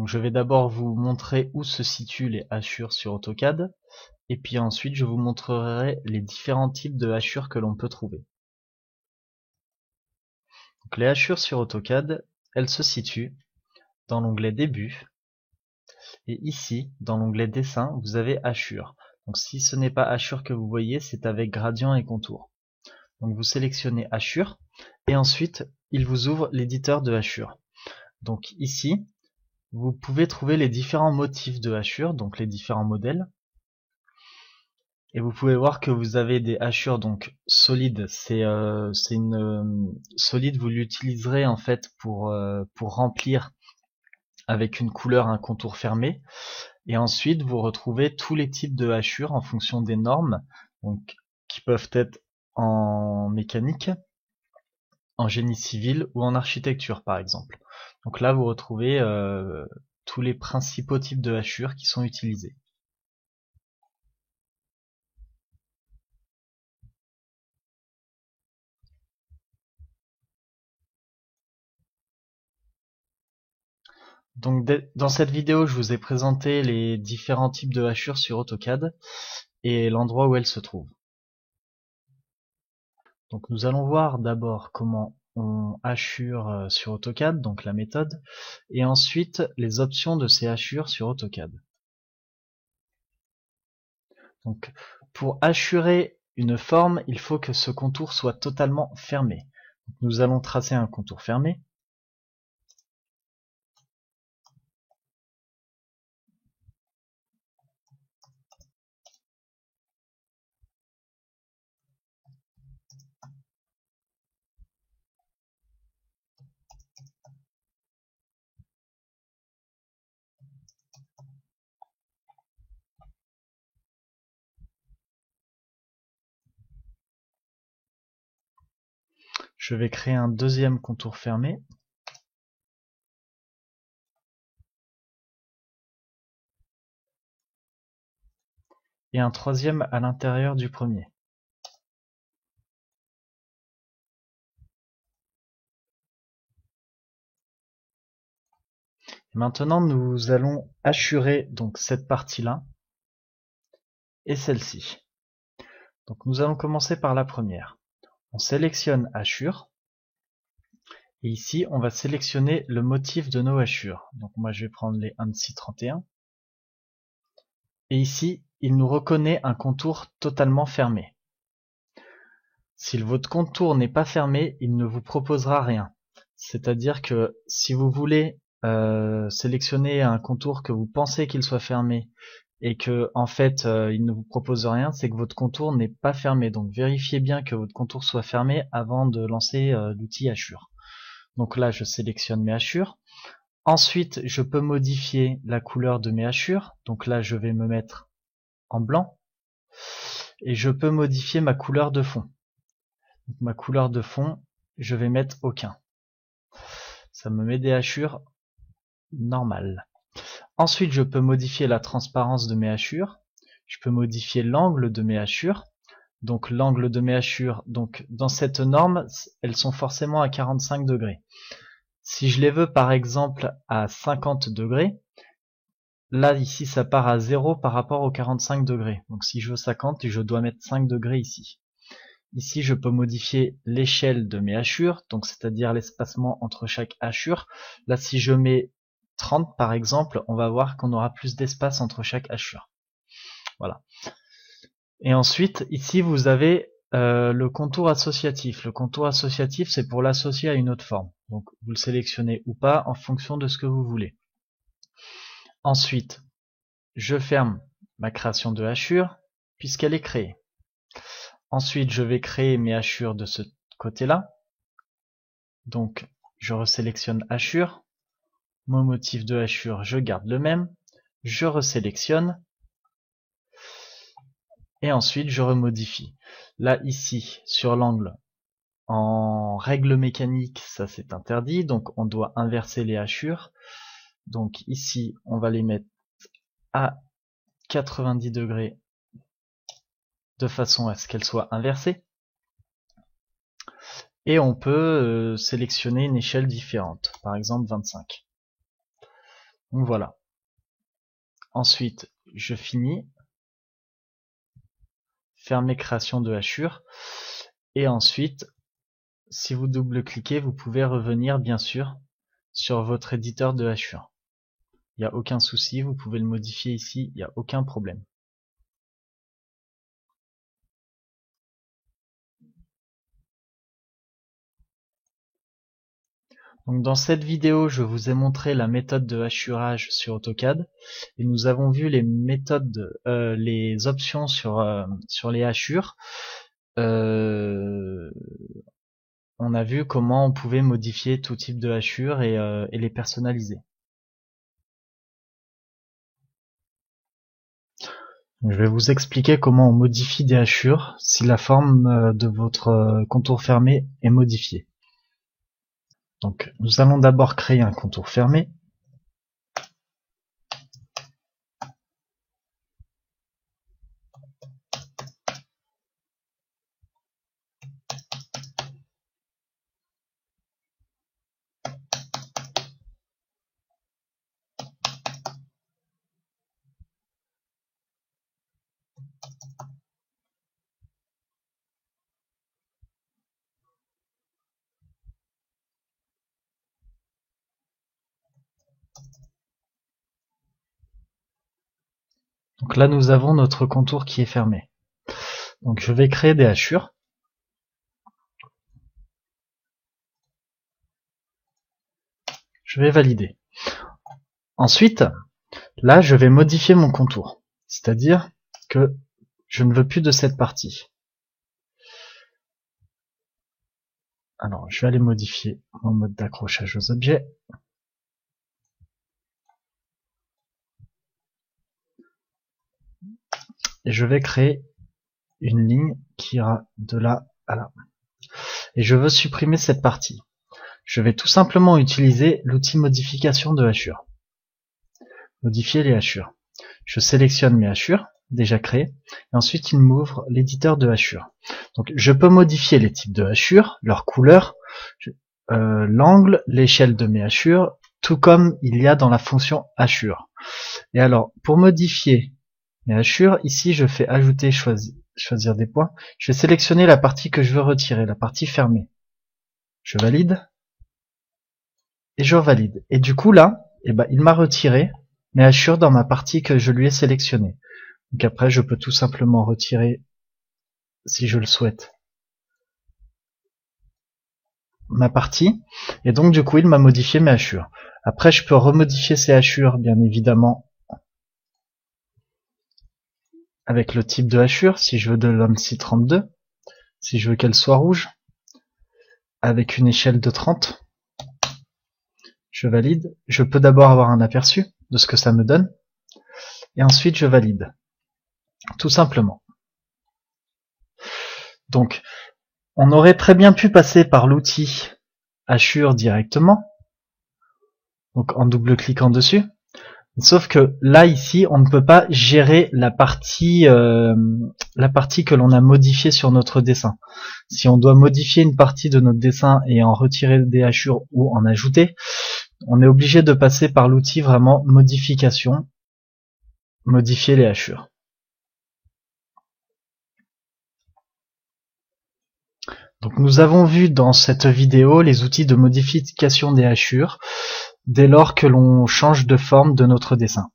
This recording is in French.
Donc je vais d'abord vous montrer où se situent les hachures sur AutoCAD, et puis ensuite je vous montrerai les différents types de hachures que l'on peut trouver. Donc les hachures sur AutoCAD, elles se situent dans l'onglet Début, et ici, dans l'onglet Dessin, vous avez hachures. Donc si ce n'est pas hachure que vous voyez, c'est avec gradient et contour. Donc vous sélectionnez hachure, et ensuite il vous ouvre l'éditeur de hachures. Donc ici, vous pouvez trouver les différents motifs de hachures, donc les différents modèles. Et vous pouvez voir que vous avez des hachures donc solides. C'est une solide, vous l'utiliserez en fait pour remplir avec une couleur un contour fermé. Et ensuite vous retrouvez tous les types de hachures en fonction des normes, donc qui peuvent être en mécanique, en génie civil ou en architecture par exemple. Donc là vous retrouvez tous les principaux types de hachures qui sont utilisés. Donc dans cette vidéo, je vous ai présenté les différents types de hachures sur AutoCAD et l'endroit où elles se trouvent. Donc nous allons voir d'abord comment on hachure sur AutoCAD, donc la méthode, et ensuite les options de ces hachures sur AutoCAD. Donc pour hachurer une forme, il faut que ce contour soit totalement fermé. Donc, nous allons tracer un contour fermé. Je vais créer un deuxième contour fermé. Et un troisième à l'intérieur du premier. Et maintenant, nous allons hachurer donc cette partie-là et celle-ci. Donc nous allons commencer par la première. On sélectionne hachure. Et ici, on va sélectionner le motif de nos hachures. Donc moi, je vais prendre les ANSI 31. Et ici, il nous reconnaît un contour totalement fermé. Si votre contour n'est pas fermé, il ne vous proposera rien. C'est-à-dire que si vous voulez sélectionner un contour que vous pensez qu'il soit fermé et que en fait il ne vous propose rien, c'est que votre contour n'est pas fermé. Donc vérifiez bien que votre contour soit fermé avant de lancer l'outil hachure. Donc là, je sélectionne mes hachures. Ensuite, je peux modifier la couleur de mes hachures. Donc là, je vais me mettre en blanc. Et je peux modifier ma couleur de fond. Donc, ma couleur de fond, je vais mettre aucun. Ça me met des hachures normales. Ensuite, je peux modifier la transparence de mes hachures. Je peux modifier l'angle de mes hachures. Donc l'angle de mes hachures, donc dans cette norme, elles sont forcément à 45 degrés. Si je les veux par exemple à 50 degrés, là ici ça part à 0 par rapport aux 45 degrés. Donc si je veux 50, je dois mettre 5 degrés ici. Ici je peux modifier l'échelle de mes hachures, donc c'est-à-dire l'espacement entre chaque hachure. Là si je mets 30 par exemple, on va voir qu'on aura plus d'espace entre chaque hachure. Voilà. Et ensuite ici vous avez le contour associatif. Le contour associatif, c'est pour l'associer à une autre forme. Donc vous le sélectionnez ou pas en fonction de ce que vous voulez. Ensuite, je ferme ma création de hachure puisqu'elle est créée. Ensuite, je vais créer mes hachures de ce côté-là. Donc, je resélectionne hachure. Mon motif de hachure, je garde le même. Je resélectionne. Et ensuite, je remodifie. Là, ici, sur l'angle, en règle mécanique, ça c'est interdit. Donc, on doit inverser les hachures. Donc, ici, on va les mettre à 90 degrés de façon à ce qu'elles soient inversées. Et on peut sélectionner une échelle différente, par exemple 25. Donc voilà. Ensuite, je finis. Fermer création de hachure. Et ensuite, si vous double-cliquez, vous pouvez revenir bien sûr sur votre éditeur de hachure. Il n'y a aucun souci, vous pouvez le modifier ici, il n'y a aucun problème. Donc dans cette vidéo, je vous ai montré la méthode de hachurage sur AutoCAD et nous avons vu les méthodes, les options sur les hachures. On a vu comment on pouvait modifier tout type de hachure et les personnaliser. Je vais vous expliquer comment on modifie des hachures si la forme de votre contour fermé est modifiée. Donc nous allons d'abord créer un contour fermé. Donc là nous avons notre contour qui est fermé. Donc je vais créer des hachures. Je vais valider. Ensuite, là je vais modifier mon contour. C'est-à-dire que je ne veux plus de cette partie. Alors je vais aller modifier mon mode d'accrochage aux objets. Et je vais créer une ligne qui ira de là à là. Et je veux supprimer cette partie. Je vais tout simplement utiliser l'outil modification de hachure. Modifier les hachures. Je sélectionne mes hachures, déjà créées, et ensuite il m'ouvre l'éditeur de hachures. Donc je peux modifier les types de hachures, leur couleur, l'angle, l'échelle de mes hachures, tout comme il y a dans la fonction hachure. Et alors, pour modifier mes hachures, ici je fais ajouter, choisir des points. Je vais sélectionner la partie que je veux retirer, la partie fermée. Je valide. Et je valide. Et du coup là, il m'a retiré mes hachures dans ma partie que je lui ai sélectionnée. Donc après, je peux tout simplement retirer, si je le souhaite, ma partie. Et donc du coup, il m'a modifié mes hachures. Après, je peux remodifier ces hachures, bien évidemment, avec le type de hachure, si je veux de l'ANSI 32, si je veux qu'elle soit rouge, avec une échelle de 30. Je valide. Je peux d'abord avoir un aperçu de ce que ça me donne. Et ensuite, je valide. Tout simplement. Donc, on aurait très bien pu passer par l'outil hachure directement, donc en double-cliquant dessus. Sauf que là, ici, on ne peut pas gérer la partie que l'on a modifiée sur notre dessin. Si on doit modifier une partie de notre dessin et en retirer des hachures ou en ajouter, on est obligé de passer par l'outil vraiment modification, modifier les hachures. Donc nous avons vu dans cette vidéo les outils de modification des hachures dès lors que l'on change de forme de notre dessin.